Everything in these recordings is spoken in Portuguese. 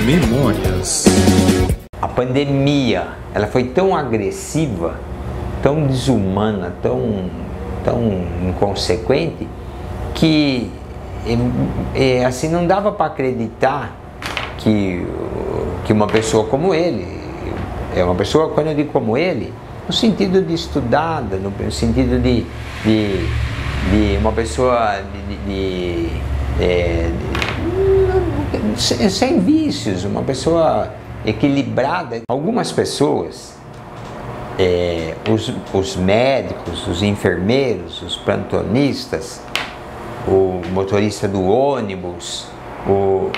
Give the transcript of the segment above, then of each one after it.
Memórias. A pandemia, ela foi tão agressiva, tão desumana, tão inconsequente, que assim não dava para acreditar que uma pessoa como ele, uma pessoa, quando eu digo como ele, no sentido de estudada, no sentido de uma pessoa sem vícios, uma pessoa equilibrada. Algumas pessoas, os médicos, os enfermeiros, os plantonistas, o motorista do ônibus, o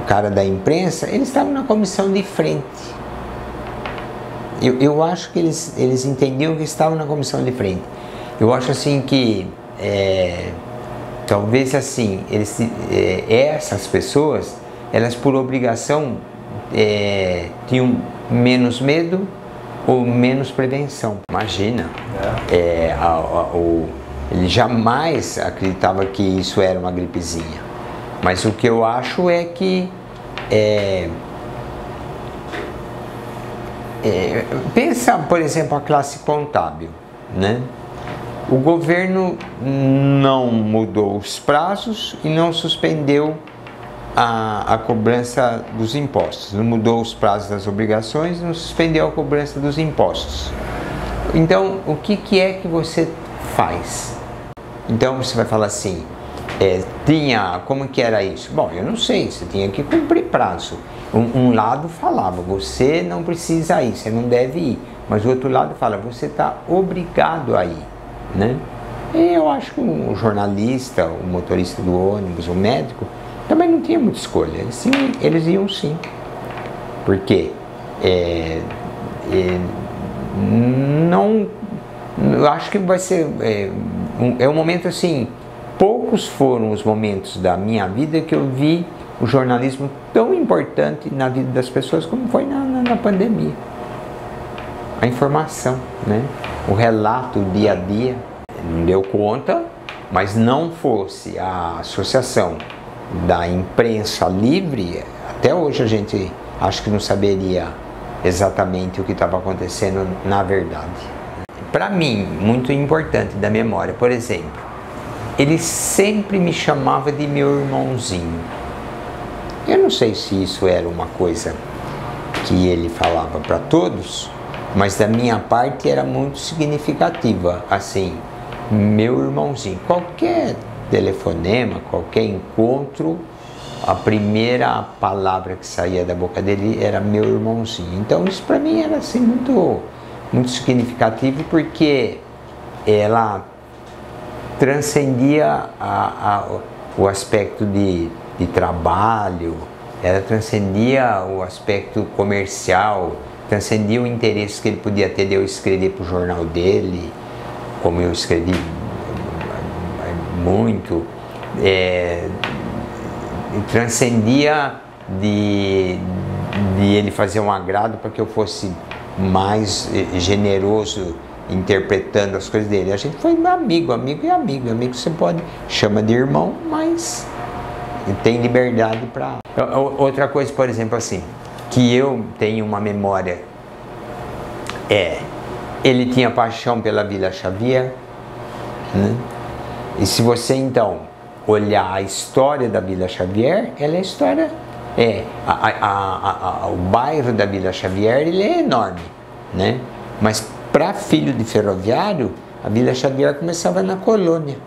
cara da imprensa, eles estavam na comissão de frente. Eu acho que eles entendiam que estavam na comissão de frente. Eu acho assim que talvez assim essas pessoas, elas por obrigação tinham menos medo ou menos prevenção. Imagina, ele jamais acreditava que isso era uma gripezinha. Mas o que eu acho é que pensa, por exemplo, a classe contábil, né? O governo não mudou os prazos e não suspendeu a cobrança dos impostos. Não mudou os prazos das obrigações, não suspendeu a cobrança dos impostos. Então, o que é que você faz? Então, você vai falar assim, como que era isso? Bom, eu não sei, você tinha que cumprir prazo. Um lado falava, você não precisa ir, você não deve ir. Mas o outro lado fala, você está obrigado a ir, né? E eu acho que o jornalista, o motorista do ônibus, o médico, também não tinha muita escolha. Eles iam sim. Porque eu acho que vai ser um momento assim. Poucos foram os momentos da minha vida que eu vi o jornalismo tão importante na vida das pessoas como foi na pandemia. A informação, né? O relato, o dia a dia. Não deu conta, mas não fosse a associação da imprensa livre, até hoje a gente acho que não saberia exatamente o que estava acontecendo na verdade. Para mim, muito importante da memória, por exemplo, ele sempre me chamava de meu irmãozinho. Eu não sei se isso era uma coisa que ele falava para todos, mas da minha parte era muito significativa, assim, meu irmãozinho. Qualquer telefonema, qualquer encontro, a primeira palavra que saía da boca dele era meu irmãozinho. Então isso para mim era assim muito significativo, porque ela transcendia o aspecto de trabalho, ela transcendia o aspecto comercial, transcendia o interesse que ele podia ter de eu escrever para o jornal dele, como eu escrevi muito, transcendia de ele fazer um agrado para que eu fosse mais generoso interpretando as coisas dele. A gente foi amigo e amigo. Amigo você chama de irmão, mas tem liberdade para... Outra coisa, por exemplo, assim, que eu tenho uma memória, ele tinha paixão pela Vila Xavier, né? E se você então olhar a história da Vila Xavier, ela é história, o bairro da Vila Xavier, ele é enorme, né? Mas para filho de ferroviário, a Vila Xavier começava na colônia,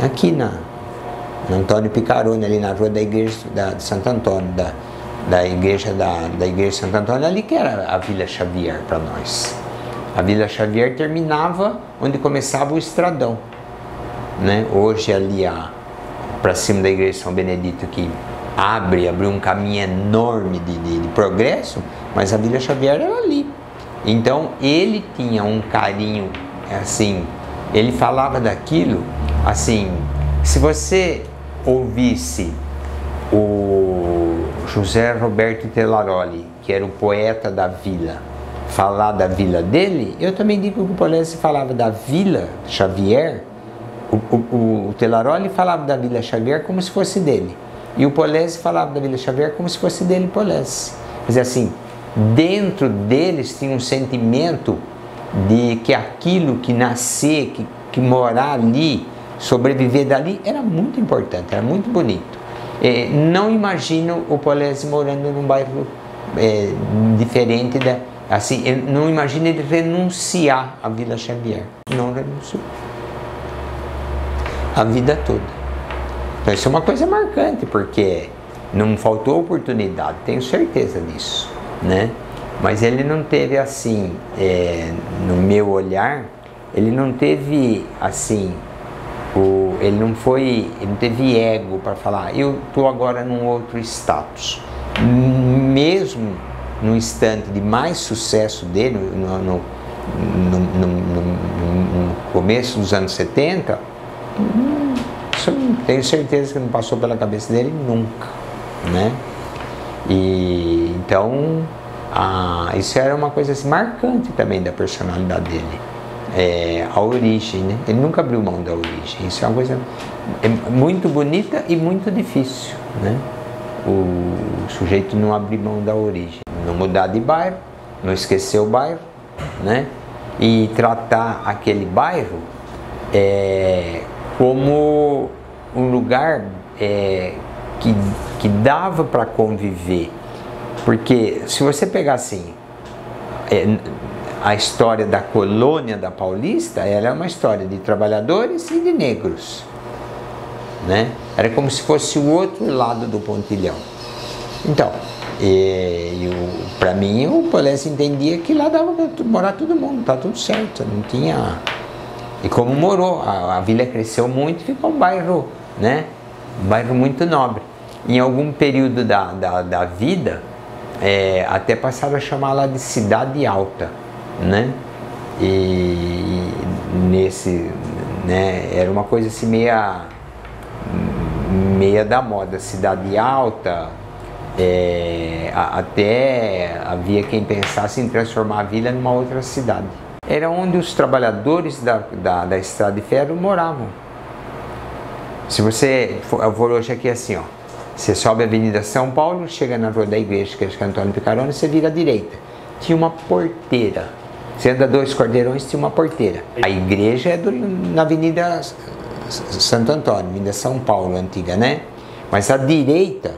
aqui na Antônio Picarone, ali na rua da igreja de Santo Antônio, da igreja de Santo Antônio, ali que era a Vila Xavier para nós. A Vila Xavier terminava onde começava o Estradão, né? Hoje ali para cima da igreja de São Benedito, que abriu um caminho enorme de progresso, mas a Vila Xavier era ali. Então ele tinha um carinho, assim, ele falava daquilo, assim, se você ouvisse o José Roberto Telaroli, que era o poeta da vila, falar da vila dele, eu também digo que o Polese falava da Vila Xavier, o Telaroli falava da Vila Xavier como se fosse dele. E o Polese falava da Vila Xavier como se fosse dele Polese. Quer dizer assim, dentro deles tinha um sentimento de que aquilo que nascer, que morar ali, sobreviver dali, era muito importante, era muito bonito. Não imagino o Polese morando num bairro diferente da... Assim, eu não imagino ele renunciar à Vila Xavier. Não renunciou. A vida toda. Então isso é uma coisa marcante, porque não faltou oportunidade, tenho certeza disso, né? Mas ele não teve assim, no meu olhar, ele não teve assim, ele não teve ego para falar, eu estou agora num outro status. Mesmo no instante de mais sucesso dele, no começo dos anos 70, isso eu tenho certeza que não passou pela cabeça dele nunca, né? E então isso era uma coisa assim, marcante também da personalidade dele, a origem, né? Ele nunca abriu mão da origem. Isso é uma coisa muito bonita e muito difícil, né? O sujeito não abrir mão da origem, não mudar de bairro, não esquecer o bairro, né? E tratar aquele bairro como um lugar que dava para conviver. Porque se você pegar assim, a história da colônia da Paulista, ela é uma história de trabalhadores e de negros, né? Era como se fosse o outro lado do pontilhão. Então, para mim, o Polese entendia que lá dava para morar todo mundo, tá tudo certo, não tinha... E como morou, a vila cresceu muito e ficou um bairro, né? Um bairro muito nobre. Em algum período da vida, até passaram a chamar lá de Cidade Alta, né? E nesse, né, era uma coisa assim meia da moda, Cidade Alta. Até havia quem pensasse em transformar a vila numa outra cidade. Era onde os trabalhadores da estrada de ferro moravam. Se você for hoje aqui assim, ó, você sobe a Avenida São Paulo, chega na Rua da Igreja, que é Antônio Picarone, você vira à direita. Tinha uma porteira. Você anda 2 quarteirões, tinha uma porteira. A igreja é na Avenida Santo Antônio, Avenida São Paulo, antiga, né? Mas à direita,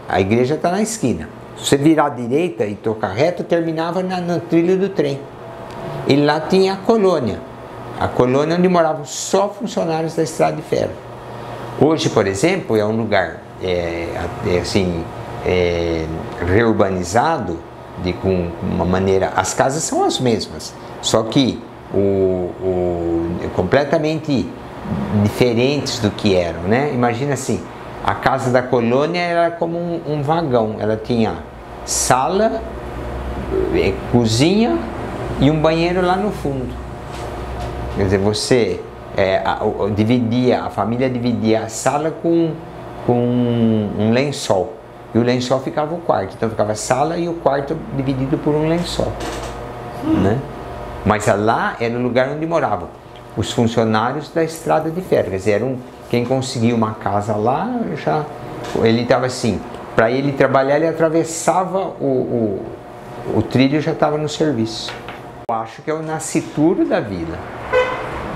a igreja está na esquina. Se você virar à direita e tocar reto, terminava no trilho do trem. E lá tinha a colônia onde moravam só funcionários da estrada de ferro. Hoje, por exemplo, é um lugar reurbanizado, com uma maneira... As casas são as mesmas, só que completamente diferentes do que eram, né? Imagina assim, a casa da colônia era como um vagão, ela tinha sala, cozinha e um banheiro lá no fundo. Quer dizer, você a família dividia a sala com um lençol, e o lençol ficava o quarto, então ficava a sala e o quarto dividido por um lençol, né? Mas lá era o lugar onde moravam os funcionários da estrada de ferro, quer dizer, quem conseguia uma casa lá, ele estava assim, para ele trabalhar, ele atravessava o trilho e já estava no serviço. Eu acho que é o nascituro da vila,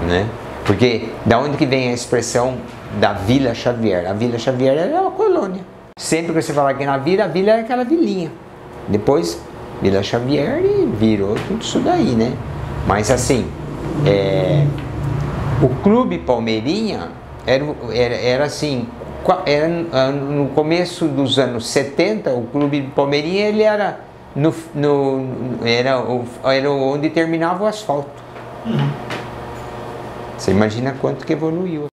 né? Porque da onde que vem a expressão da Vila Xavier? A Vila Xavier era uma colônia. Sempre que você falar aqui na vila, a vila era aquela vilinha. Depois, Vila Xavier e virou tudo isso daí, né? Mas assim, o Clube Palmeirinha era assim, no começo dos anos 70, o Clube Palmeirinha ele era era onde terminava o asfalto. Você imagina quanto que evoluiu.